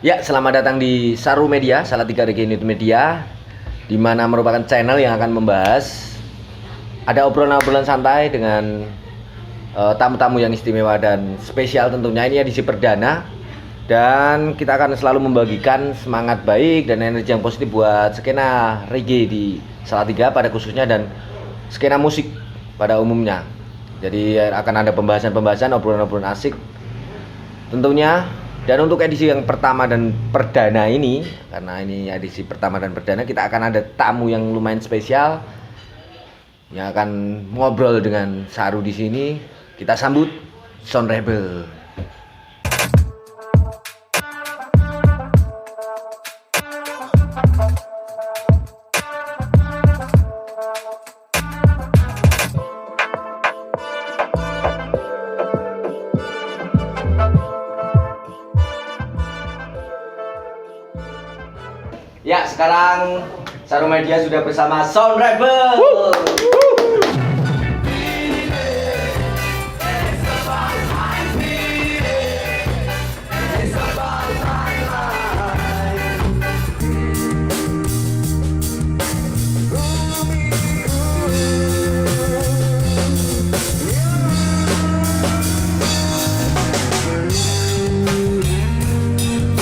Ya, selamat datang di Saru Media, Salatiga Reggae Unit Media, di mana merupakan channel yang akan membahas ada obrolan-obrolan santai dengan tamu-tamu yang istimewa dan spesial tentunya. Ini edisi perdana dan kita akan selalu membagikan semangat baik dan energi yang positif buat skena reggae di Salatiga pada khususnya dan skena musik pada umumnya. Jadi akan ada pembahasan-pembahasan, obrolan-obrolan asik tentunya. Dan untuk edisi yang pertama dan perdana ini, karena ini edisi pertama dan perdana, kita akan ada tamu yang lumayan spesial yang akan ngobrol dengan Saru di sini. Kita sambut Sound Rebel. Ya, sekarang Saru Media sudah bersama Sound Rebel.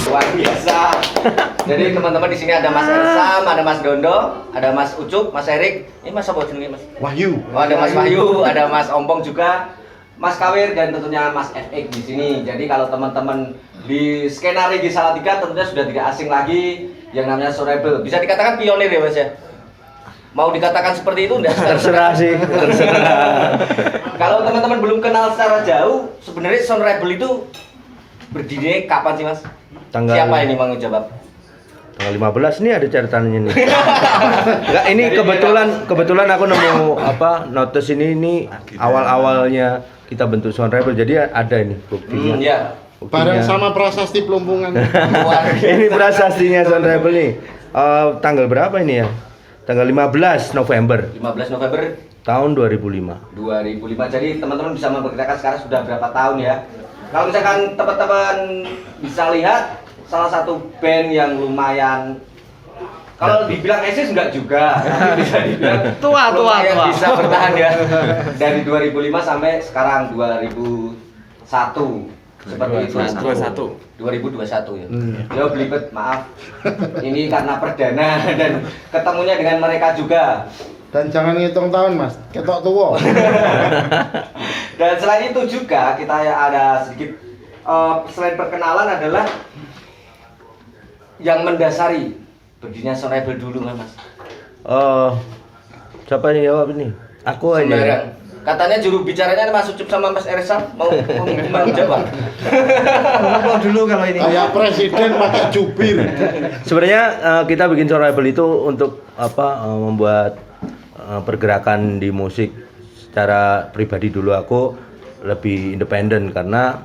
Luar biasa. Jadi teman-teman di sini ada Mas Ersam, ada Mas Dondo, ada Mas Ucup, Mas Erik. Ini Mas apa jenenge Mas? Wahyu. Oh, ada Mas Wahyu, ada Mas Ompong juga, Mas Kawir dan tentunya Mas FX di sini. Jadi kalau teman-teman di skena reggae Salatiga tentunya sudah tidak asing lagi yang namanya Sound Rebel. Bisa dikatakan pionir ya Mas ya? Mau dikatakan seperti itu enggak? Terserah sih, terserah. Kalau teman-teman belum kenal secara jauh, sebenarnya Sound Rebel itu berdiri kapan sih Mas? Siapa ini mau jawab? Tanggal 15 nih ada catatannya nih. Enggak, ini kebetulan aku nemu notice ini awal-awalnya kita bentuk Sound Rebel. Jadi ada ini buktinya. Ya. Bareng sama prasasti Pelumpungan. Ini prasastinya Sound Rebel nih. Tanggal berapa ini ya? Tanggal 15 November. 15 November tahun 2005. 2005. Jadi teman-teman bisa memperkirakan sekarang sudah berapa tahun ya. Kalau misalkan teman-teman bisa lihat salah satu band yang lumayan, kalau dibilang eksis enggak juga, tapi bisa dibilang tua bisa bertahan ya dari 2005 sampai sekarang 2001 seperti itu. 2021 ya. Ya belibet, maaf. Ini karena perdana dan ketemunya dengan mereka juga. Dan jangan ngitung tahun mas, ketok tua. Dan selain itu juga kita ada sedikit selain perkenalan adalah yang mendasari berdirinya Sound Rebel dulu kan mas? Siapa yang jawab ini? Aku aja. Sembarang. Katanya juru bicaranya Mas Ucup sama Mas Ersam mau menjawab. Ngomong dulu kalau ini. Kayak presiden pakai jubir. Sebenarnya kita bikin Sound Rebel itu untuk membuat pergerakan di musik secara pribadi. Dulu aku lebih independen karena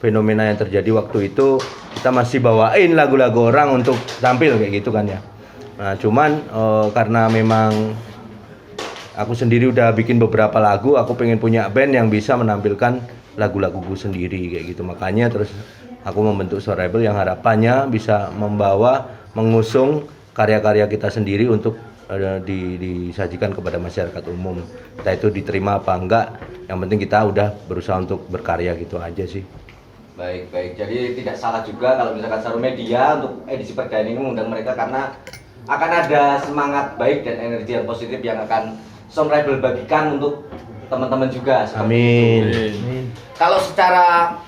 fenomena yang terjadi waktu itu kita masih bawain lagu-lagu orang untuk tampil kayak gitu kan ya. Nah cuman karena memang aku sendiri udah bikin beberapa lagu, aku pengen punya band yang bisa menampilkan lagu-laguku sendiri kayak gitu. Makanya terus aku membentuk Sound Rebel yang harapannya bisa mengusung karya-karya kita sendiri untuk disajikan kepada masyarakat umum. Entah itu diterima apa enggak, yang penting kita udah berusaha untuk berkarya gitu aja sih. Baik. Jadi tidak salah juga kalau misalkan Saru Media untuk edisi perdana ini mengundang mereka karena akan ada semangat baik dan energi yang positif yang akan Sound Rebel bagikan untuk teman-teman juga. Amin. Kalau secara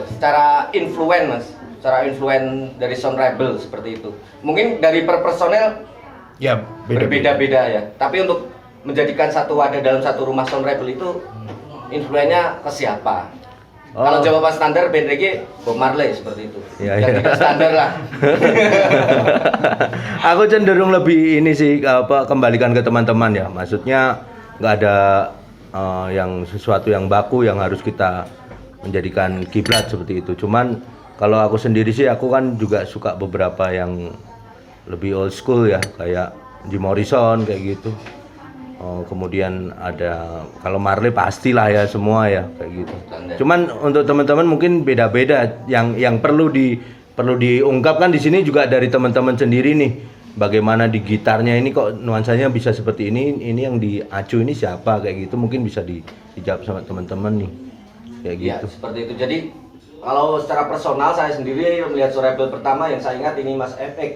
secara influence dari Sound Rebel seperti itu. Mungkin dari per personel Ya, berbeda-beda ya. Tapi untuk menjadikan satu wadah dalam satu rumah Sound Rebel itu influennya ke siapa? Kalau jawaban standar band reggae Bob Marley seperti itu. Yang tidak standar lah. Aku cenderung lebih ini sih kembalikan ke teman-teman ya. Maksudnya nggak ada yang sesuatu yang baku yang harus kita menjadikan kiblat seperti itu. Cuman kalau aku sendiri sih aku kan juga suka beberapa yang lebih old school ya, kayak Jim Morrison kayak gitu. Kemudian ada kalau Marley pastilah ya semua ya kayak gitu. Cuman untuk teman-teman mungkin beda-beda yang perlu perlu diungkapkan di sini juga dari teman-teman sendiri nih. Bagaimana di gitarnya ini kok nuansanya bisa seperti ini yang di Acu ini siapa kayak gitu, mungkin bisa dijawab sama teman-teman nih. Kayak Iya, gitu. seperti itu. Jadi kalau secara personal saya sendiri melihat Sorable pertama yang saya ingat ini Mas Efek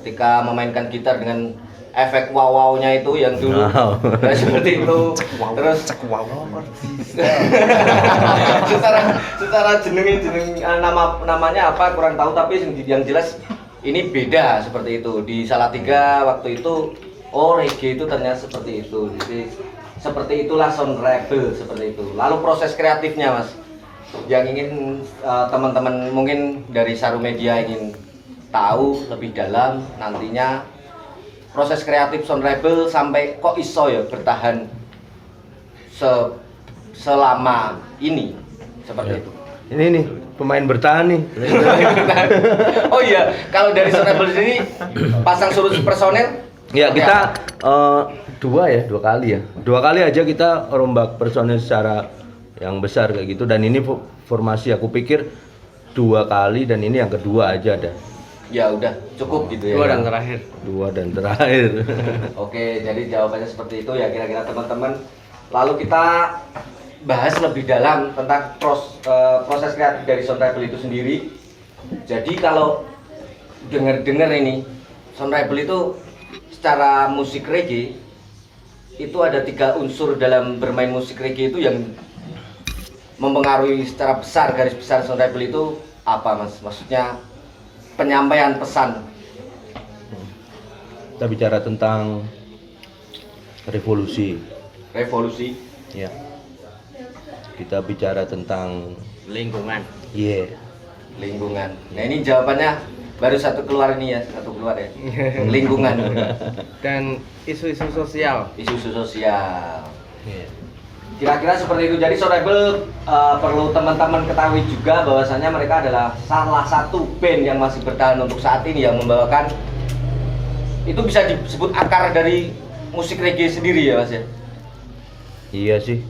ketika memainkan gitar dengan efek wow-nya itu yang dulu. Wow. Nah, seperti itu. Terus secara jeneng namanya apa kurang tahu, tapi yang jelas ini beda seperti itu. Di Salatiga waktu itu reggae itu ternyata seperti itu. Jadi seperti itulah Sound Rebel seperti itu. Lalu proses kreatifnya Mas, yang ingin teman-teman mungkin dari Saru Media ingin tahu lebih dalam nantinya proses kreatif Sound Rebel sampai kok iso ya bertahan selama ini seperti itu. Ini nih pemain bertahan nih. Oh iya, kalau dari Sound Rebel sendiri pasang surut personel Ya seperti kita apa? dua kali aja kita rombak personil secara yang besar kayak gitu, dan ini formasi aku pikir 2 kali dan ini yang kedua aja ada. Ya udah cukup gitu ya. 2 dan terakhir. 2 dan terakhir. Oke, jadi jawabannya seperti itu ya kira-kira teman-teman. Lalu kita bahas lebih dalam tentang proses kreatif dari Sound Rebel itu sendiri. Jadi kalau dengar-dengar ini Sound Rebel itu secara musik reggae itu ada 3 unsur dalam bermain musik reggae itu yang mempengaruhi secara besar, garis besar Sound Rebel itu apa Mas? Maksudnya penyampaian pesan. Kita bicara tentang revolusi. Revolusi. Ya. Kita bicara tentang Lingkungan. Lingkungan. Nah ini jawabannya baru satu keluar ya. Lingkungan. Dan isu-isu sosial. Isu sosial. Iya. Kira-kira seperti itu. Jadi Sound Rebel perlu teman-teman ketahui juga bahwasanya mereka adalah salah satu band yang masih bertahan untuk saat ini, yang membawakan itu bisa disebut akar dari musik reggae sendiri ya Mas ya. Iya sih.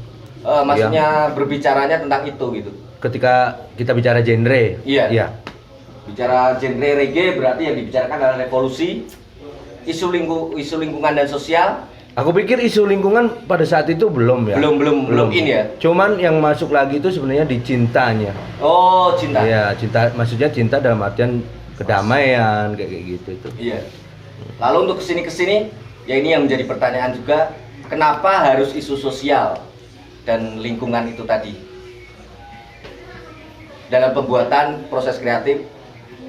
Maksudnya berbicaranya tentang itu gitu. Ketika kita bicara genre, Iya. Bicara genre reggae berarti yang dibicarakan adalah revolusi, isu lingkungan dan sosial. Aku pikir isu lingkungan pada saat itu belum ya. Belum in ya. Cuman yang masuk lagi itu sebenarnya di cintanya. Oh, cinta. Iya, cinta, maksudnya cinta dalam artian kedamaian kayak gitu itu. Iya. Lalu untuk kesini, ya ini yang menjadi pertanyaan juga, kenapa harus isu sosial dan lingkungan itu tadi dalam pembuatan proses kreatif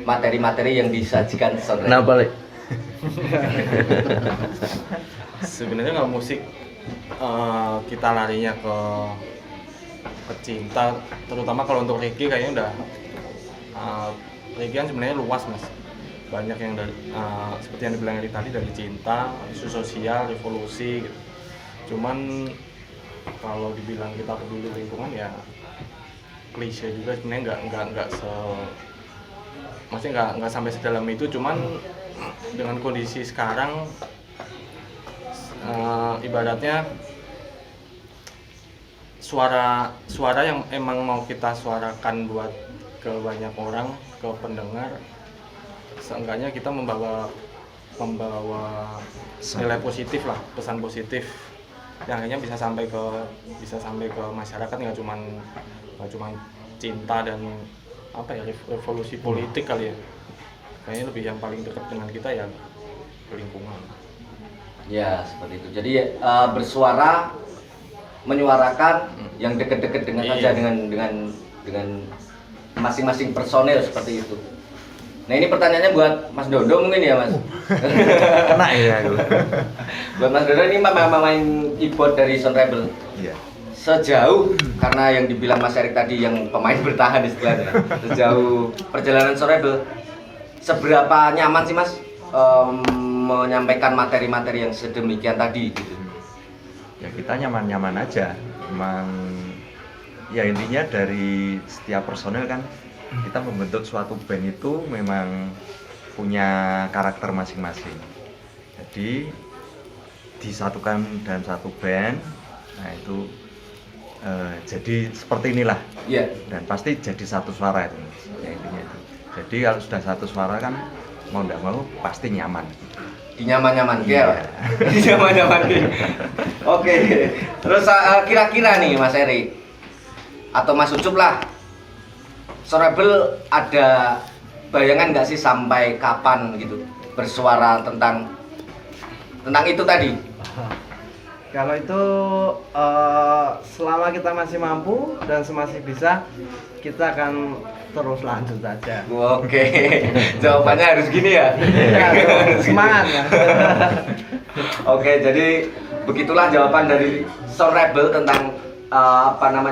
materi-materi yang disajikan Sound Rebel? Kenapa, Le? Sebenarnya kalau musik kita larinya ke cinta, terutama kalau untuk reggae kayaknya udah reggae kan sebenarnya luas Mas, banyak yang dari seperti yang dibilang tadi, dari cinta, isu sosial, revolusi gitu. Cuman kalau dibilang kita peduli lingkungan ya klise juga sebenarnya, maksudnya nggak sampai sedalam itu. Cuman dengan kondisi sekarang ibaratnya suara yang emang mau kita suarakan buat ke banyak orang, ke pendengar, seenggaknya kita membawa nilai positif lah, pesan positif yang akhirnya bisa sampai ke masyarakat, nggak cuma cinta dan apa ya, revolusi politik kali ya. Kayaknya lebih yang paling dekat dengan kita ya lingkungan. Ya seperti itu. Jadi bersuara, menyuarakan yang dekat-dekat dengan saja dengan masing-masing personel seperti itu. Nah ini pertanyaannya buat Mas Dodo mungkin ya Mas. Kena ya aku. Buat Mas Dodo ini main keyboard dari Sound Rebel. Iya. Sejauh karena yang dibilang Mas Erik tadi yang pemain bertahan istilahnya. Sejauh perjalanan Sound Rebel, seberapa nyaman sih Mas menyampaikan materi-materi yang sedemikian tadi gitu? Ya kita nyaman-nyaman aja. Emang ya intinya dari setiap personel kan kita membentuk suatu band itu memang punya karakter masing-masing. Jadi disatukan dalam satu band. Nah itu jadi seperti inilah. Iya. Dan pasti jadi satu suara itu. Ya intinya itu. Jadi kalau sudah satu suara kan mau nggak mau pasti nyaman. Di nyaman-nyaman ya. Di nyaman-nyaman ya. Oke. Terus kira-kira nih Mas Eri atau Mas Ucup lah, Sorebel ada bayangan nggak sih sampai kapan gitu bersuara tentang itu tadi? Kalau itu selama kita masih mampu dan masih bisa, kita akan terus lanjut aja. Oke. Jawabannya harus gini ya. Semangat ya. Oke, jadi begitulah jawaban dari Sorebel tentang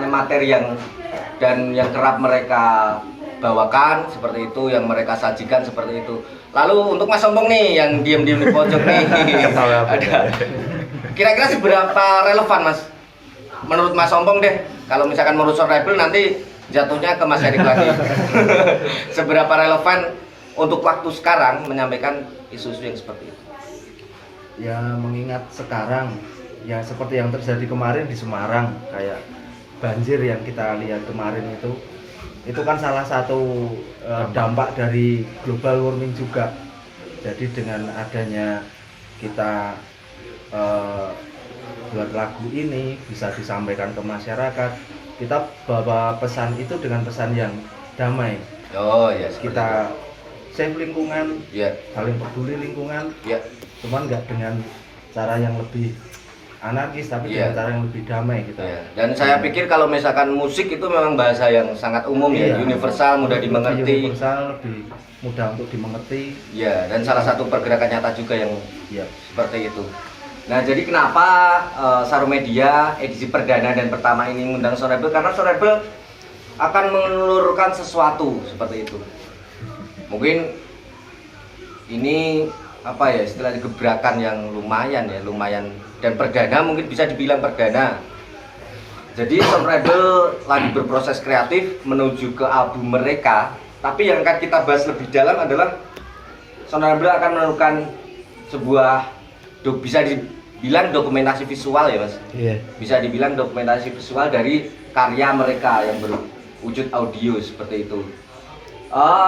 materi yang kerap mereka bawakan seperti itu, yang mereka sajikan seperti itu. Lalu untuk Mas Sombong nih yang diam-diam di pojok nih, ada kira-kira seberapa relevan Mas? Menurut Mas Sombong deh, kalau misalkan menurut Sorebel nanti jatuhnya ke Mas Erik lagi. Seberapa relevan untuk waktu sekarang menyampaikan isu-isu yang seperti itu? Ya mengingat sekarang ya seperti yang terjadi kemarin di Semarang, kayak banjir yang kita lihat kemarin itu kan salah satu dampak dari global warming juga. Jadi dengan adanya kita buat lagu ini bisa disampaikan ke masyarakat, kita bawa pesan itu dengan pesan yang damai. Oh ya, Kita save lingkungan, ya, saling peduli lingkungan, ya, cuman nggak dengan cara yang lebih anarkis, tapi Iya. dengan cara yang lebih damai kita. ya. Dan saya pikir kalau misalkan musik itu memang bahasa yang sangat umum ya, Iya. universal, mudah Lebih dimengerti. universal, lebih mudah untuk dimengerti. Ya, dan salah satu pergerakan nyata juga yang Ya. seperti itu. Nah, jadi kenapa Sarumedia edisi perdana dan pertama ini mengundang Sorebel? Karena Sorebel akan menelurkan sesuatu seperti itu. Mungkin ini apa ya istilahnya gebrakan yang lumayan dan perdana, mungkin bisa dibilang perdana. Jadi Sorebel lagi berproses kreatif menuju ke album mereka, tapi yang akan kita bahas lebih dalam adalah Sorebel akan menentukan sebuah bisa dibilang dokumentasi visual ya Mas. Iya. Bisa dibilang dokumentasi visual dari karya mereka yang berwujud audio seperti itu.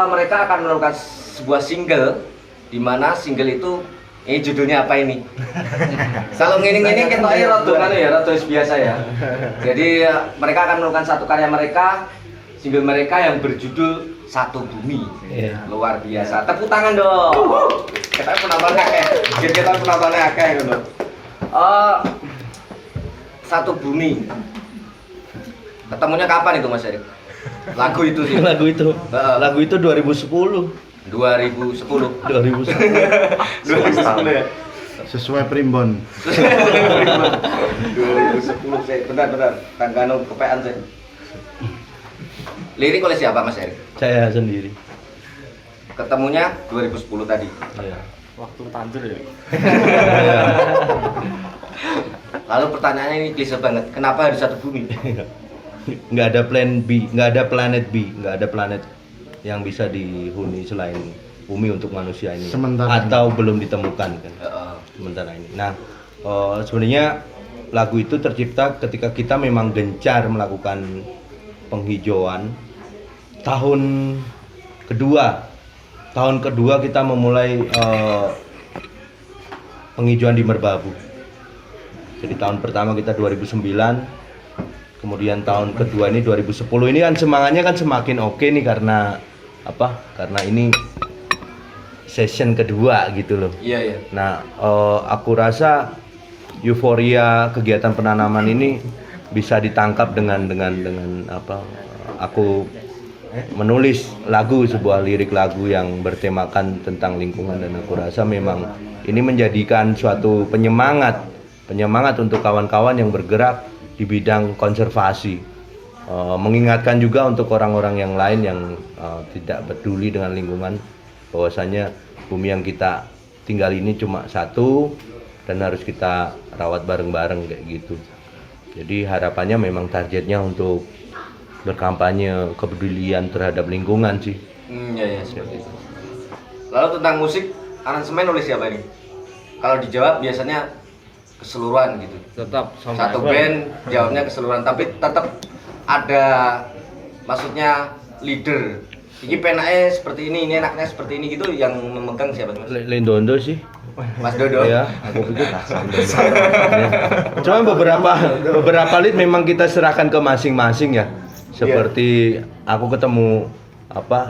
Mereka akan menentukan sebuah single, di mana single itu judulnya apa ini? Kalau ngini-ngini kita rada biasa ya. Jadi mereka akan menentukan satu karya mereka, single mereka yang berjudul Satu Bumi. Iya. Luar biasa. Tepuk tangan dong. Kita penontonnya akeh. Kita penontonnya akeh gitu. Satu Bumi. Ketemunya kapan itu Mas Erik? Lagu itu sih. Lagu itu. Heeh. Lagu itu 2010. 2010. 2010. 2010 ya. Sesuai primbon. 2010 sih. Benar. Tangkano kepean sih. Lirik oleh siapa Mas Erik? Saya sendiri. Ketemunya 2010 tadi. Iya. Waktu tanjur ya. Lalu pertanyaannya ini klise banget. Kenapa harus satu bumi? Nggak ada plan B, nggak ada planet B, nggak ada planet yang bisa dihuni selain bumi untuk manusia ini. Sementara atau belum ditemukan kan. Heeh. Sementara ini. Nah, sebenarnya lagu itu tercipta ketika kita memang gencar melakukan penghijauan. Tahun kedua kita memulai penghijauan di Merbabu. Jadi tahun pertama kita 2009, kemudian tahun kedua ini 2010. Ini kan semangatnya kan semakin oke nih karena apa? Karena ini session kedua gitu loh. Iya. Nah, aku rasa euforia kegiatan penanaman ini bisa ditangkap dengan apa? Aku menulis sebuah lirik lagu yang bertemakan tentang lingkungan, dan aku rasa memang ini menjadikan suatu penyemangat untuk kawan-kawan yang bergerak di bidang konservasi. Mengingatkan juga untuk orang-orang yang lain yang tidak peduli dengan lingkungan, bahwasanya bumi yang kita tinggal ini cuma satu dan harus kita rawat bareng-bareng kayak gitu. Jadi harapannya memang targetnya untuk berkampanye kepedulian terhadap lingkungan sih. Iya seperti itu. Lalu tentang musik, aransemen oleh siapa ini? Kalau dijawab biasanya keseluruhan gitu. Tetap Satu band jawabnya keseluruhan, tapi tetap ada maksudnya leader Ini penaknya seperti ini enaknya seperti ini gitu yang memegang siapa Mas? Lendondo sih. Mas Dodo. Ya, aku pikir. Cuma beberapa lead memang kita serahkan ke masing-masing ya. Seperti aku ketemu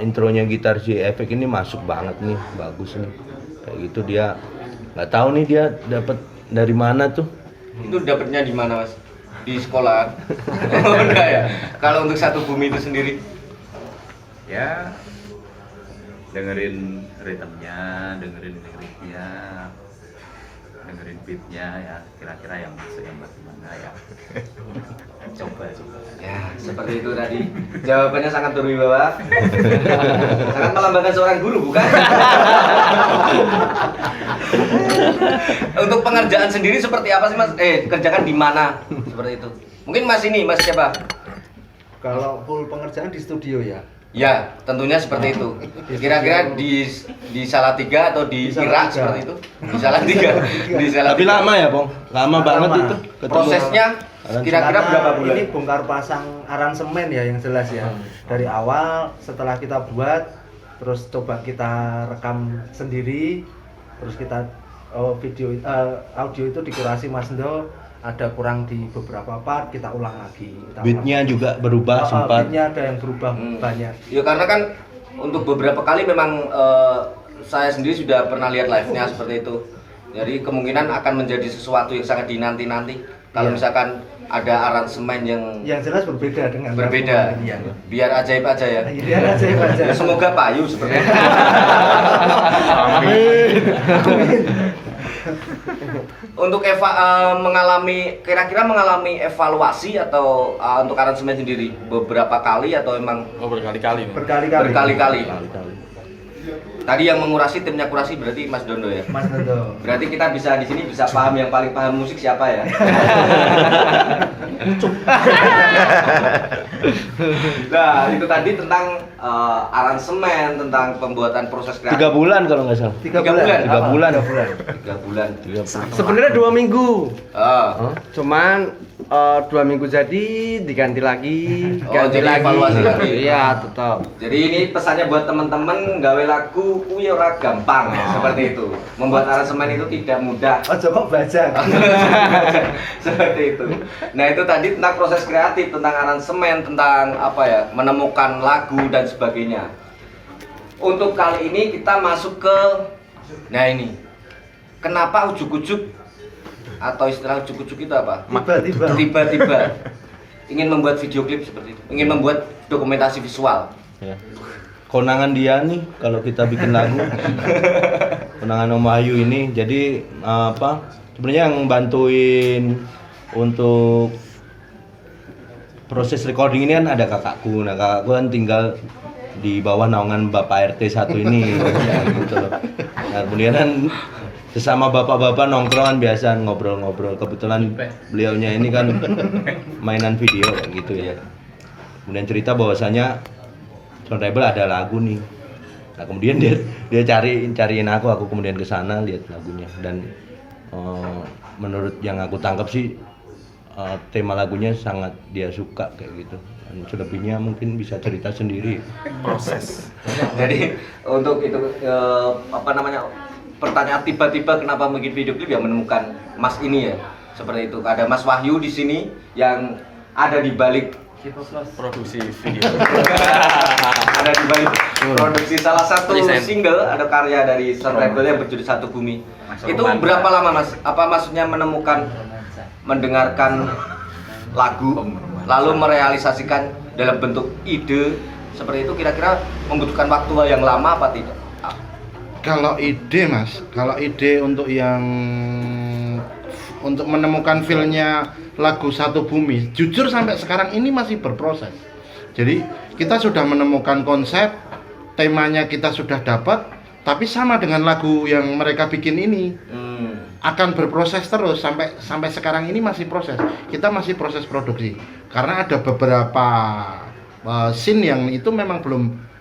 intronya gitar si Efek ini masuk banget nih, bagus nih. Kayak gitu dia nggak tahu nih dia dapat dari mana tuh. Itu dapatnya di mana Mas? Di sekolah. Oh, enggak ya. Kalau untuk Satu Bumi itu sendiri Ya dengerin ritmenya, dengerin liriknya, dengerin beatnya ya kira-kira yang masuk yang bagaimana ya. Coba. ya seperti itu tadi. Jawabannya sangat berwibawa. Sangat melambangkan seorang guru, bukan? Untuk pengerjaan sendiri seperti apa sih Mas? Kerjakan di mana? Seperti itu. Mungkin Mas siapa? Kalau full pengerjaan di studio ya. Ya, tentunya seperti itu. Kira-kira di Salatiga atau di Di Irak Salatiga. seperti itu? Di Salatiga. Di Salatiga. Tapi lama ya, Bang? Lama banget itu. ketemu. Prosesnya kira-kira Karena berapa bulan? Ini bongkar pasang aransemen ya yang jelas ya. Dari awal setelah kita buat, terus coba kita rekam sendiri, terus kita audio itu dikurasi Mas Ndo, ada kurang di beberapa part, kita ulang lagi. Beatnya juga berubah sempat. Beatnya ada yang berubah banyak. Ya karena kan untuk beberapa kali memang saya sendiri sudah pernah lihat live-nya seperti itu. Jadi kemungkinan akan menjadi sesuatu yang sangat dinanti-nanti. Kalau Iya. misalkan ada aransemen yang jelas berbeda dengan berbeda, Iya. biar ajaib aja ya. Biar ajaib aja. Ya, semoga payu seperti itu. Untuk kira-kira mengalami evaluasi atau untuk aransemen sendiri beberapa kali atau emang berkali-kali. berkali-kali? Tadi yang mengurasi timnya kurasi berarti Mas Dondo ya. Mas Dondo. Berarti kita bisa di sini bisa paham yang paling paham musik siapa ya? Nah, itu tadi tentang aransemen, tentang pembuatan proses kreatif. 3 bulan kalau nggak salah. 3 bulan. 3 bulan. 3 bulan. Sebenarnya 2 minggu. Oh. Cuman 2 minggu jadi diganti lagi, Oh, jadi evaluasi lagi. Iya, tetap. Jadi ini pesannya buat teman-teman gawe lagu kuwi ora gampang seperti itu. Membuat aransemen itu tidak mudah. Oh, coba baca. Seperti itu. Nah, itu tadi tentang proses kreatif, tentang aransemen, tentang menemukan lagu dan sebagainya. Untuk kali ini kita masuk ke ini. Kenapa ujuk-ujuk atau istilah ujuk-ujuk itu apa? Tiba-tiba ingin membuat video klip seperti itu, ingin membuat dokumentasi visual. Ya. Konangan dia nih kalau kita bikin lagu. Konangan Om Wahyu ini. Jadi sebenarnya yang bantuin untuk proses recording ini kan ada kakakku. Nah, kakakku kan tinggal di bawah naungan Bapak RT 1 ini ya, gitu loh. Nah, kemudian kan sesama bapak-bapak nongkrongan biasa ngobrol-ngobrol. Kebetulan beliaunya ini kan mainan video kayak gitu ya. Kemudian cerita bahwasanya Sound Rebel ada lagu nih. Nah, kemudian dia cariin aku kemudian ke sana lihat lagunya dan menurut yang aku tangkap sih tema lagunya sangat dia suka kayak gitu. Dan selebihnya mungkin bisa cerita sendiri. Proses. Jadi untuk itu pertanyaan tiba-tiba kenapa bikin video klip ya menemukan Mas ini ya. Seperti itu. Ada Mas Wahyu di sini yang ada di balik Produksi video. ada di balik produksi salah satu single ada karya dari Sound Rebel yang berjudul Satu Bumi. Itu berapa lama Mas? Apa maksudnya mendengarkan lagu lalu merealisasikan dalam bentuk ide seperti itu, kira-kira membutuhkan waktu yang lama apa tidak? Kalau ide Mas, kalau ide untuk menemukan feel-nya lagu Satu Bumi, jujur sampai sekarang ini masih berproses. Jadi kita sudah menemukan konsep, temanya kita sudah dapat, tapi sama dengan lagu yang mereka bikin ini akan berproses terus sampai sekarang ini masih proses. Kita masih proses produksi karena ada beberapa scene yang itu memang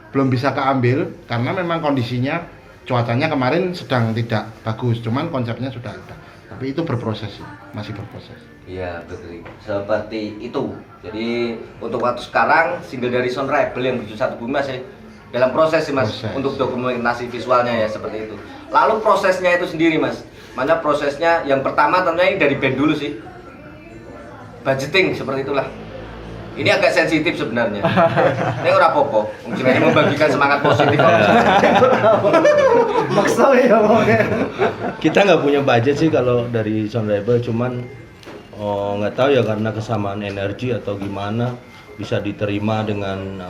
belum bisa keambil karena memang kondisinya cuacanya kemarin sedang tidak bagus, cuman konsepnya sudah ada. Tapi itu berproses, masih berproses. Iya, betul. Seperti itu. Jadi untuk waktu sekarang single dari Sound Rebel yang berjudul Satu Bumi dalam proses sih Mas, Proses. untuk dokumentasi visualnya ya seperti itu. Lalu prosesnya itu sendiri Mas, mana prosesnya yang pertama tentunya ini dari band dulu sih, budgeting seperti itulah. Ini agak sensitif sebenarnya. Ini ora apa-apa, ini membagikan semangat positif. Maksa ya oke. Kita nggak punya budget sih kalau dari Sound Rebel, cuman nggak tahu ya karena kesamaan energi atau gimana bisa diterima dengan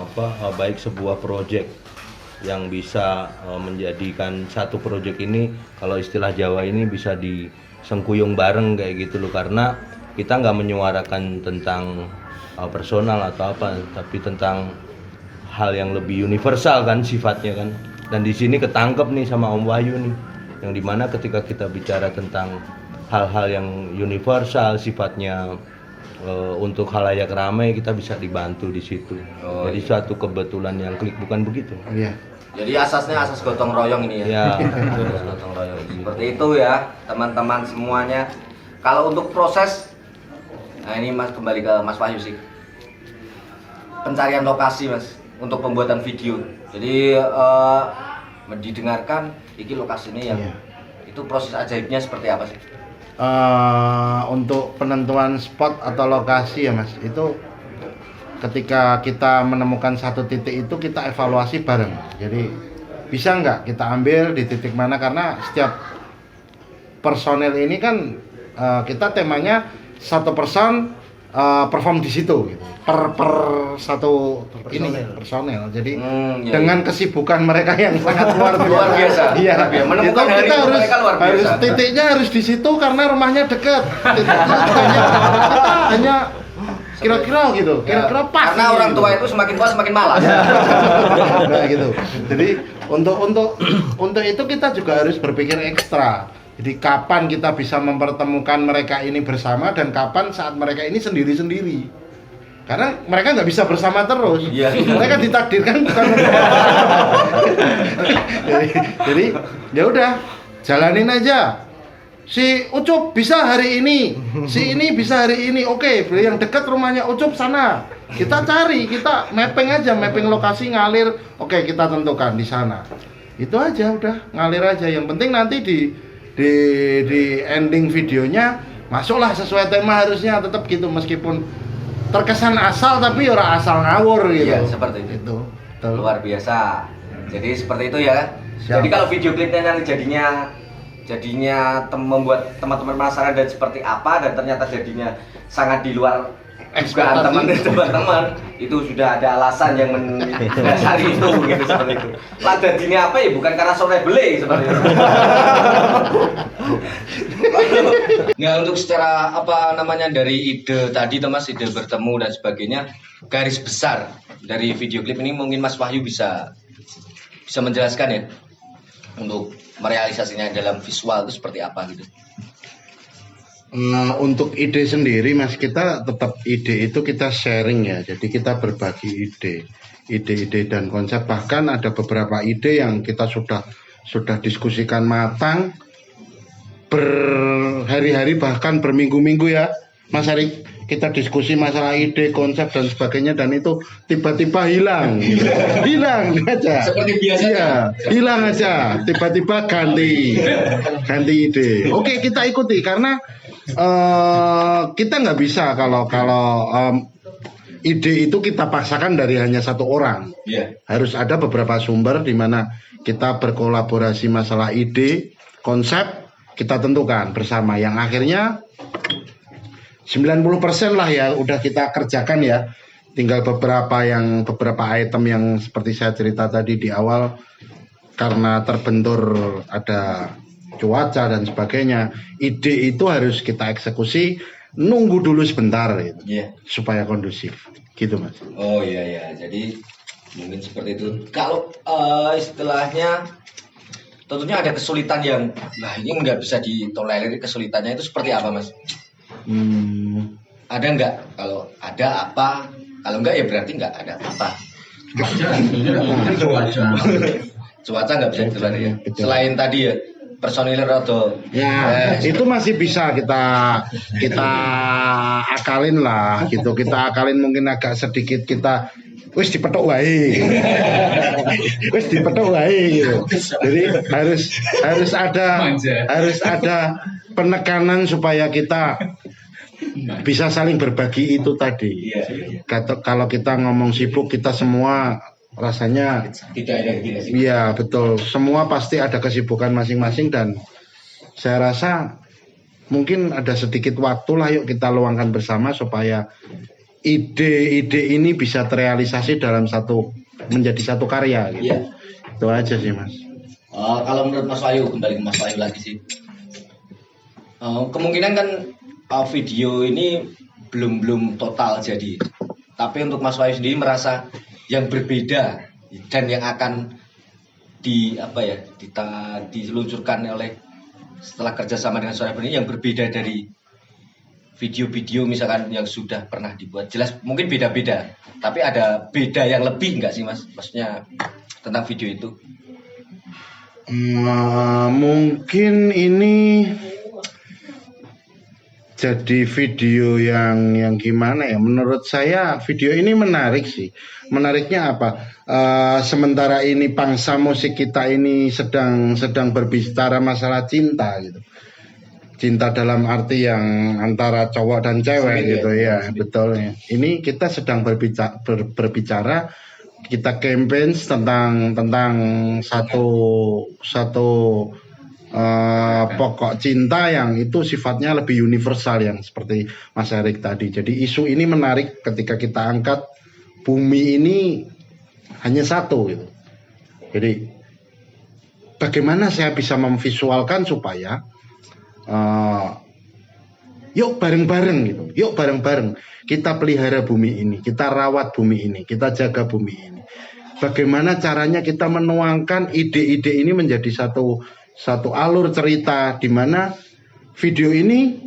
baik sebuah project yang bisa menjadikan satu project ini, kalau istilah Jawa ini bisa disengkuyung bareng kayak gitu loh, karena kita nggak menyuarakan tentang personal atau apa, tapi tentang hal yang lebih universal kan sifatnya kan. Dan di sini ketangkep nih sama Om Wahyu nih, yang dimana ketika kita bicara tentang hal-hal yang universal sifatnya untuk khalayak ramai, kita bisa dibantu di situ. Jadi suatu kebetulan yang klik, bukan begitu? Iya. Jadi asasnya asas gotong royong ini ya. Ya. Gotong royong. Seperti itu ya teman-teman semuanya. Kalau untuk proses, nah ini Mas kembali ke Mas Wahyu sih. Pencarian lokasi Mas untuk pembuatan video. Jadi didengarkan iki lokasinya yang Iya. itu proses ajaibnya seperti apa sih? Untuk penentuan spot atau lokasi ya Mas, itu ketika kita menemukan satu titik itu kita evaluasi bareng. Jadi bisa nggak kita ambil di titik mana, karena setiap personel ini kan kita temanya satu person perform di situ gitu. per satu ini personel. Jadi Iya, dengan kesibukan mereka yang sangat luar biasa. Iya, Menemukan itu hari kita harus mereka luar biasa. harus titiknya harus di situ karena rumahnya dekat. Titiknya kita hanya kira-kira gitu, kira-kira pas. Karena gitu. orang tua itu semakin tua semakin malas. Nah, gitu. Jadi untuk itu kita juga harus berpikir ekstra. Jadi kapan kita bisa mempertemukan mereka ini bersama dan kapan saat mereka ini sendiri-sendiri. Karena mereka nggak bisa bersama terus. Iya. Mereka ditakdirkan bukan. jadi ya udah, jalanin aja. Si Ucup bisa hari ini, si ini bisa hari ini. Oke, yang dekat rumahnya Ucup sana. Kita cari, kita mapping aja, mapping lokasi ngalir. Oke, kita tentukan di sana. Itu aja udah, ngalir aja. Yang penting nanti di ending videonya masuklah sesuai tema, harusnya tetap gitu, meskipun terkesan asal tapi ora asal ngawur gitu. Iya, seperti itu. Betul. Luar biasa. Jadi seperti itu ya. Siap. Jadi kalau video klipnya nanti jadinya membuat teman-teman penasaran dan seperti apa, dan ternyata jadinya sangat di luar dugaan teman-teman, itu sudah ada alasan yang mendasari itu gitu, seperti itu. Lah jadinya apa ya, bukan karena sore beli seperti itu. Nah, untuk secara apa namanya dari ide tadi Mas, ide bertemu dan sebagainya, garis besar dari video klip ini mungkin Mas Wahyu bisa menjelaskan ya, untuk merealisasinya dalam visual itu seperti apa gitu. Untuk ide sendiri Mas, kita tetap ide itu kita sharing ya. Jadi kita berbagi ide dan konsep. Bahkan ada beberapa ide yang kita sudah diskusikan matang berhari-hari bahkan berminggu-minggu ya Mas Erik. Kita diskusi masalah ide, konsep dan sebagainya, dan itu tiba-tiba hilang. Hilang aja. Seperti biasa. Iya, hilang aja. Tiba-tiba ganti ide. Oke, kita ikuti karena kita nggak bisa kalau ide itu kita paksakan dari hanya satu orang. Iya. Harus ada beberapa sumber di mana kita berkolaborasi masalah ide, konsep, kita tentukan bersama, yang akhirnya 90% lah ya udah kita kerjakan ya. Tinggal beberapa item yang seperti saya cerita tadi di awal, karena terbentur ada cuaca dan sebagainya, ide itu harus kita eksekusi, nunggu dulu sebentar gitu, supaya kondusif gitu Mas. Oh iya, jadi mungkin seperti itu. Kalau istilahnya tentunya ada kesulitan yang ini nggak bisa ditolerir, kesulitannya itu seperti apa Mas? Ada nggak? Kalau ada apa? Kalau enggak ya berarti nggak ada apa. Cuaca nggak bisa ditolerir ya. Selain tadi ya personil atau itu masih bisa kita akalin lah gitu. Kita akalin, mungkin agak sedikit kita wis dipethuk wae. Wis dipethuk wae gitu. Jadi harus ada penekanan supaya kita bisa saling berbagi itu tadi. Kalau kita ngomong sibuk, kita semua rasanya Tidak ada sih. iya betul. Semua pasti ada kesibukan masing-masing dan saya rasa mungkin ada sedikit waktu lah yuk kita luangkan bersama supaya ide-ide ini bisa terrealisasi dalam menjadi satu karya gitu. Iya. Itu aja sih Mas. Kalau menurut Mas Wahyu, kembali ke Mas Wahyu lagi sih. Kemungkinan kan video ini belum total jadi. Tapi untuk Mas Wahyu sendiri merasa yang berbeda dan yang akan diluncurkan oleh setelah kerjasama dengan Suara Ebel ini yang berbeda dari video-video misalkan yang sudah pernah dibuat. Jelas mungkin beda-beda, tapi ada beda yang lebih nggak sih Mas? Maksudnya tentang video itu? Mungkin ini jadi video yang gimana ya? Menurut saya video ini menarik sih. Menariknya apa? Sementara ini pangsa musik kita ini sedang berbicara masalah cinta gitu. Cinta dalam arti yang antara cowok dan cewek gitu ya, betul ya. Ini kita sedang berbicara kita campaign tentang satu pokok cinta yang itu sifatnya lebih universal yang seperti Mas Erik tadi. Jadi isu ini menarik ketika kita angkat bumi ini hanya satu gitu. Jadi bagaimana saya bisa memvisualkan supaya yuk bareng-bareng gitu. Yuk bareng-bareng kita pelihara bumi ini, kita rawat bumi ini, kita jaga bumi ini. Bagaimana caranya kita menuangkan ide-ide ini menjadi satu alur cerita di mana video ini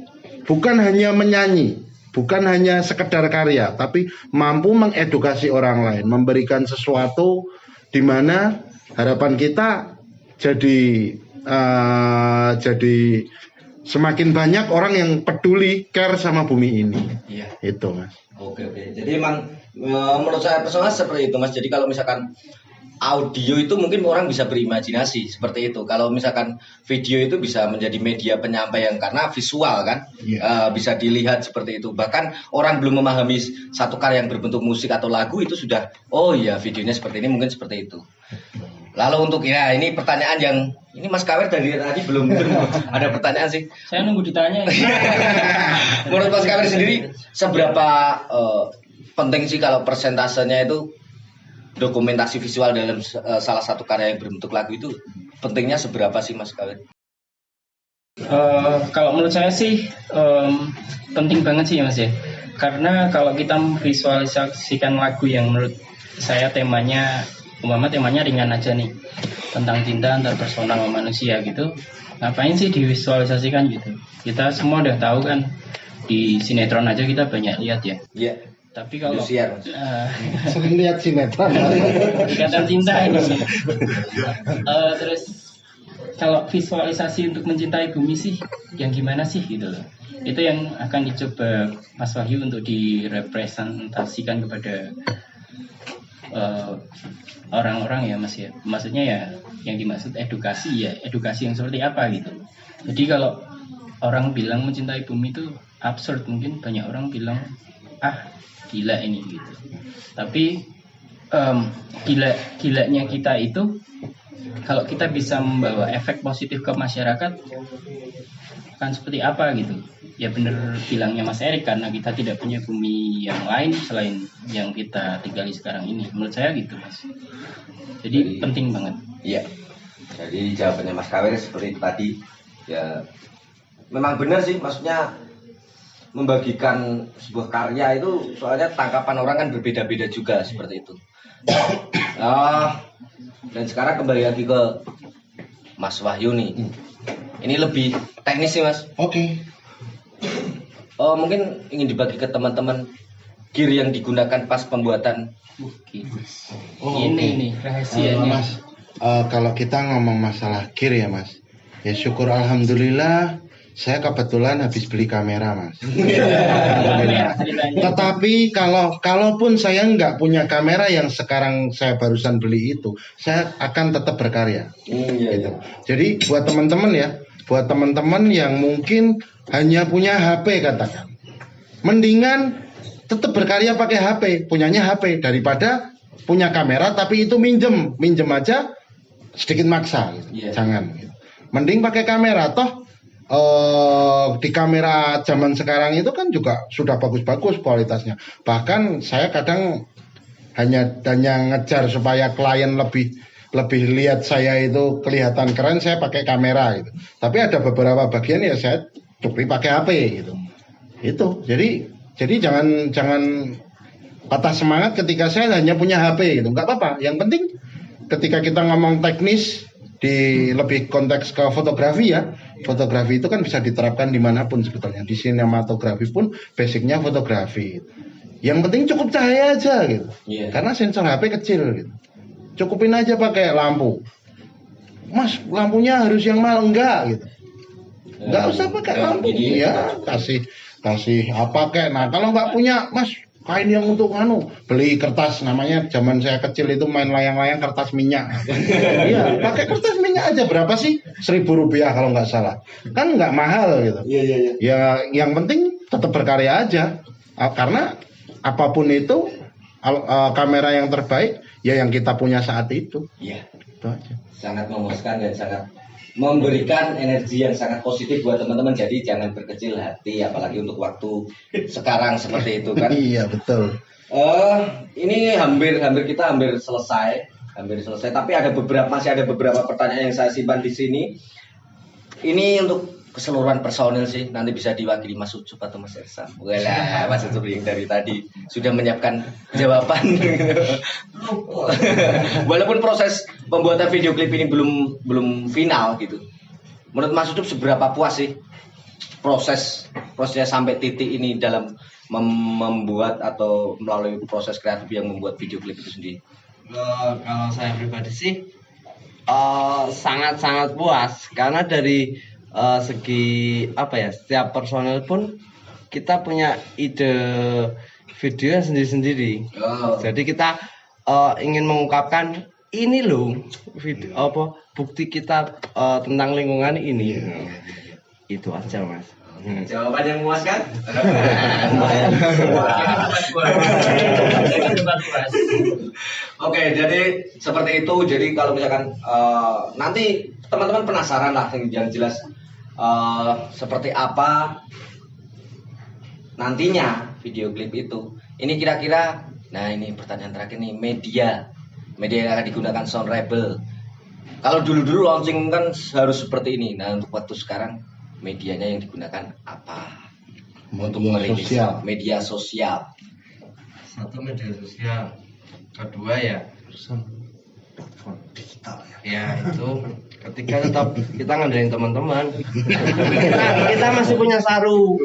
bukan hanya menyanyi, bukan hanya sekedar karya, tapi mampu mengedukasi orang lain, memberikan sesuatu di mana harapan kita jadi semakin banyak orang yang peduli care sama bumi ini. Iya. Itu Mas. Oke. Jadi emang menurut saya personal seperti itu Mas. Jadi kalau misalkan audio itu mungkin orang bisa berimajinasi seperti itu. Kalau misalkan video itu bisa menjadi media penyampaian karena visual kan, bisa dilihat seperti itu. Bahkan orang belum memahami satu karya yang berbentuk musik atau lagu itu sudah, oh iya videonya seperti ini, mungkin seperti itu. Lalu untuk ini pertanyaan yang ini Mas Kawer dari tadi belum ada pertanyaan sih. Saya nunggu ditanya. Menurut Mas Kawer sendiri seberapa penting sih kalau persentasenya itu dokumentasi visual dalam salah satu karya yang berbentuk lagu itu pentingnya seberapa sih Mas Kawin? Kalau menurut saya sih penting banget sih ya Mas ya. Karena kalau kita visualisasikan lagu yang menurut saya temanya ringan aja nih, tentang cinta antar personal sama manusia gitu, ngapain sih divisualisasikan gitu? Kita semua udah tahu kan, di sinetron aja kita banyak lihat ya. Iya. Tapi kalau sering lihat sinetron Ikatan Cinta ini terus kalau visualisasi untuk mencintai bumi sih yang gimana sih gitu loh. Itu yang akan dicoba Mas Wahyu untuk direpresentasikan kepada orang-orang ya Mas ya. Maksudnya ya yang dimaksud edukasi yang seperti apa gitu. Jadi kalau orang bilang mencintai bumi itu absurd, mungkin banyak orang bilang gila ini gitu. Tapi gilanya kita itu kalau kita bisa membawa efek positif ke masyarakat akan seperti apa gitu. Ya bener bilangnya Mas Erik, karena kita tidak punya bumi yang lain selain yang kita tinggali sekarang ini. Menurut saya gitu Mas. Jadi penting banget. Iya. Jadi jawabannya Mas Kawer seperti itu tadi. Ya memang benar sih, maksudnya membagikan sebuah karya itu soalnya tangkapan orang kan berbeda-beda juga seperti itu. Dan sekarang kembali lagi ke Mas Wahyu nih. Ini lebih teknis sih Mas. Oke. Mungkin ingin dibagi ke teman-teman gear yang digunakan pas pembuatan. Ini rahasianya. Mas, kalau kita ngomong masalah gear ya Mas, ya syukur alhamdulillah Saya kebetulan habis beli kamera, Mas. Tetapi kalaupun saya nggak punya kamera yang sekarang saya barusan beli itu, saya akan tetap berkarya. Gitu. Jadi buat teman-teman yang mungkin hanya punya HP katakan, mendingan tetap berkarya pakai HP, punyanya HP daripada punya kamera tapi itu minjem aja sedikit maksa. Gitu. Jangan. Gitu. Mending pakai kamera toh. Di kamera zaman sekarang itu kan juga sudah bagus-bagus kualitasnya. Bahkan saya kadang hanya ngejar supaya klien lebih lihat saya itu kelihatan keren, saya pakai kamera gitu. Tapi ada beberapa bagian ya saya cukup pakai HP gitu. Itu. Jadi jangan patah semangat ketika saya hanya punya HP gitu. Enggak apa-apa. Yang penting ketika kita ngomong teknis di lebih konteks ke fotografi ya, fotografi itu kan bisa diterapkan dimanapun sebetulnya. Di sinematografi pun basicnya fotografi. Yang penting cukup cahaya aja gitu. Karena sensor HP kecil gitu. Cukupin aja pakai lampu. Mas, lampunya harus yang mahal enggak gitu. Enggak usah pakai lampu. Ya, kasih apa kayak. Nah, kalau nggak punya, Mas, kain yang untuk beli kertas, namanya zaman saya kecil itu main layang-layang kertas minyak. Iya, pakai kertas minyak aja, berapa sih? 1.000 rupiah kalau nggak salah. Kan nggak mahal gitu. Iya. Ya yang penting tetap berkarya aja. Karena apapun itu kamera yang terbaik ya yang kita punya saat itu. Iya. Itu aja. Sangat memuaskan dan sangat memberikan energi yang sangat positif buat teman-teman. Jadi jangan berkecil hati, apalagi untuk waktu sekarang seperti itu kan. Iya betul. Ini hampir selesai. Tapi masih ada beberapa pertanyaan yang saya simpan di sini. Ini untuk keseluruhan personil sih, nanti bisa diwakili Mas Ucup atau Mas Ersan. Walah, Mas Ucup yang dari tadi sudah menyiapkan jawaban. Walaupun proses pembuatan video klip ini belum final gitu. Menurut Mas Ucup seberapa puas sih prosesnya sampai titik ini dalam membuat atau melalui proses kreatif yang membuat video klip itu sendiri? Kalau saya pribadi sih sangat puas karena dari segi setiap personel pun kita punya ide video sendiri-sendiri. Jadi kita ingin mengungkapkan ini loh video bukti kita tentang lingkungan ini. Itu aja, Mas. Jawaban yang memuaskan? Oke, jadi seperti itu. Jadi kalau misalkan nanti teman-teman penasaran lah yang jelas seperti apa nantinya video klip itu. Ini kira-kira, nah ini pertanyaan terakhir nih, media yang akan digunakan Sound Rebel. Kalau dulu launching kan harus seperti ini. Nah untuk waktu sekarang medianya yang digunakan apa? Untuk merilis media sosial. Satu media sosial, kedua ya digital ya. Ya itu ketika tetap kita ngandelin teman-teman. kita masih punya saru.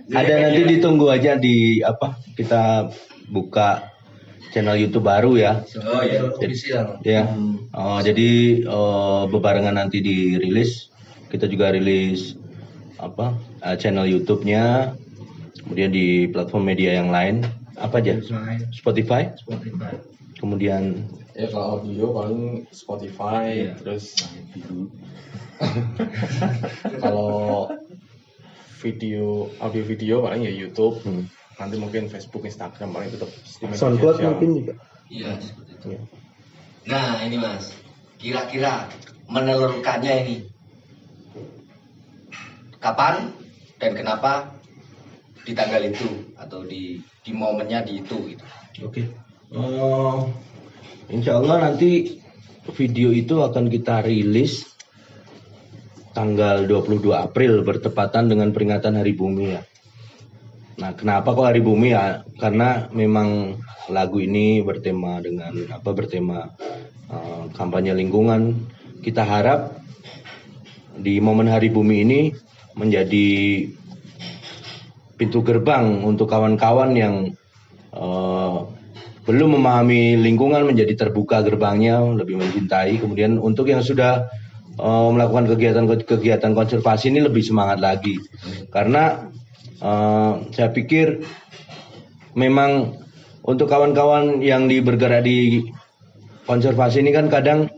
Ada nanti ditunggu aja kita buka channel YouTube baru ya. Oh iya. Ya. Jadi bebarengan nanti dirilis, kita juga rilis channel YouTube-nya, kemudian di platform media yang lain apa aja? Spotify. Kemudian kalau audio paling Spotify, terus kalau audio video paling ya YouTube. Nanti mungkin Facebook, Instagram paling tetap SoundCloud mungkin juga. Iya, seperti itu. Nah, ini Mas. Kira-kira menelurkannya ini kapan dan kenapa di tanggal itu atau di momennya di itu gitu. Oke. Insya Allah nanti video itu akan kita rilis tanggal 22 April bertepatan dengan peringatan Hari Bumi ya. Nah, kenapa kok Hari Bumi ya? Karena memang lagu ini bertema kampanye lingkungan. Kita harap di momen Hari Bumi ini menjadi pintu gerbang untuk kawan-kawan yang belum memahami lingkungan menjadi terbuka gerbangnya, lebih mencintai. Kemudian untuk yang sudah melakukan kegiatan konservasi ini lebih semangat lagi. Karena saya pikir memang untuk kawan-kawan yang bergerak di konservasi ini kan kadang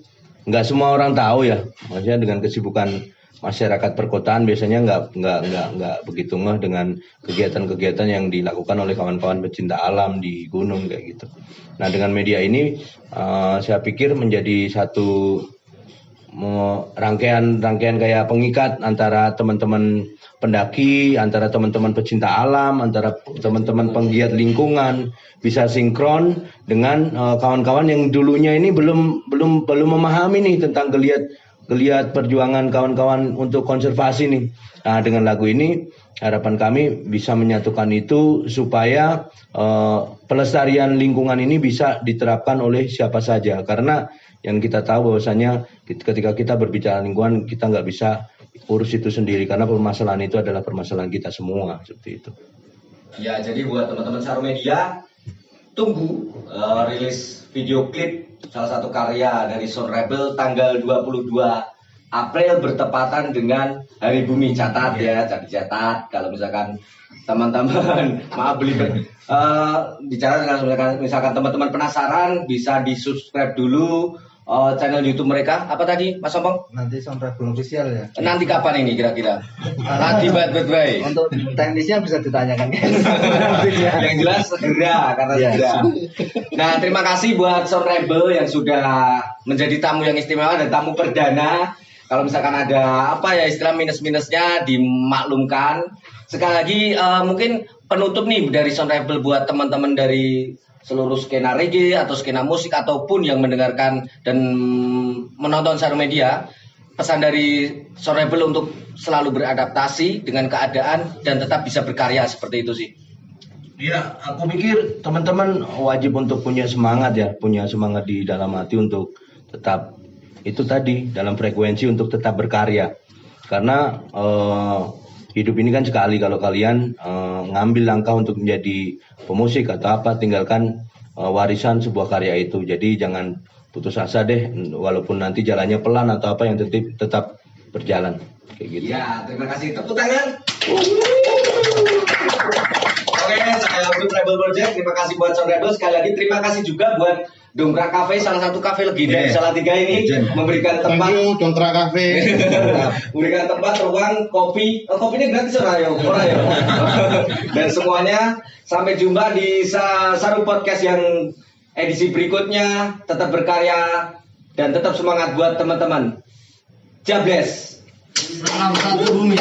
nggak semua orang tahu ya, maksudnya dengan kesibukan masyarakat perkotaan biasanya nggak begitu ngeh dengan kegiatan-kegiatan yang dilakukan oleh kawan-kawan pecinta alam di gunung kayak gitu. Nah dengan media ini saya pikir menjadi satu rangkaian kayak pengikat antara teman-teman pendaki, antara teman-teman pecinta alam, antara teman-teman penggiat lingkungan, bisa sinkron dengan kawan-kawan yang dulunya ini belum memahami nih tentang geliat perjuangan kawan-kawan untuk konservasi nih. Nah dengan lagu ini harapan kami bisa menyatukan itu supaya pelestarian lingkungan ini bisa diterapkan oleh siapa saja, karena yang kita tahu bahwasanya ketika kita berbicara lingkungan kita nggak bisa urus itu sendiri, karena permasalahan itu adalah permasalahan kita semua seperti itu. Ya, jadi buat teman-teman Saru Media, tunggu rilis video klip salah satu karya dari Sound Rebel tanggal 22 April bertepatan dengan Hari Bumi. Catat ya, catat kalau misalkan teman-teman maaf bicara dengan misalkan teman-teman penasaran bisa di-subscribe dulu channel YouTube mereka. Apa tadi Mas Sompong? Nanti Sound Rebel official ya. Nanti kapan ini kira-kira? Lagi baik-baik. Untuk teknisnya bisa ditanyakan. Yang jelas segera karena segera. Nah, terima kasih buat Sound Rebel yang sudah menjadi tamu yang istimewa dan tamu perdana. Kalau misalkan ada apa ya istilah minus-minusnya dimaklumkan. Sekali lagi mungkin penutup nih dari Sound Rebel buat teman-teman dari seluruh skena reggae atau skena musik ataupun yang mendengarkan dan menonton Saru Media, pesan dari Sound Rebel untuk selalu beradaptasi dengan keadaan dan tetap bisa berkarya seperti itu sih. Ya, aku pikir teman-teman wajib untuk punya semangat di dalam hati untuk tetap itu tadi dalam frekuensi untuk tetap berkarya. Karena hidup ini kan sekali, kalau kalian ngambil langkah untuk menjadi pemusik atau apa, tinggalkan warisan sebuah karya itu. Jadi jangan putus asa deh, walaupun nanti jalannya pelan atau apa, yang tetap berjalan kayak gitu. Ya, terima kasih. Tepuk tangan. Oke, saya untuk Rebel Project. Terima kasih buat Sound Rebel. Sekali lagi terima kasih juga buat Dongkrak Cafe, salah satu kafe legenda di Salatiga ini, memberikan tempat. Thank you Dongkrak Cafe. Memberikan tempat, ruang, kopi. Kopinya gratis orang ya. Dan semuanya. Sampai jumpa di Saru Podcast yang edisi berikutnya. Tetap berkarya dan tetap semangat buat teman-teman. Jables. Salam satu bumi.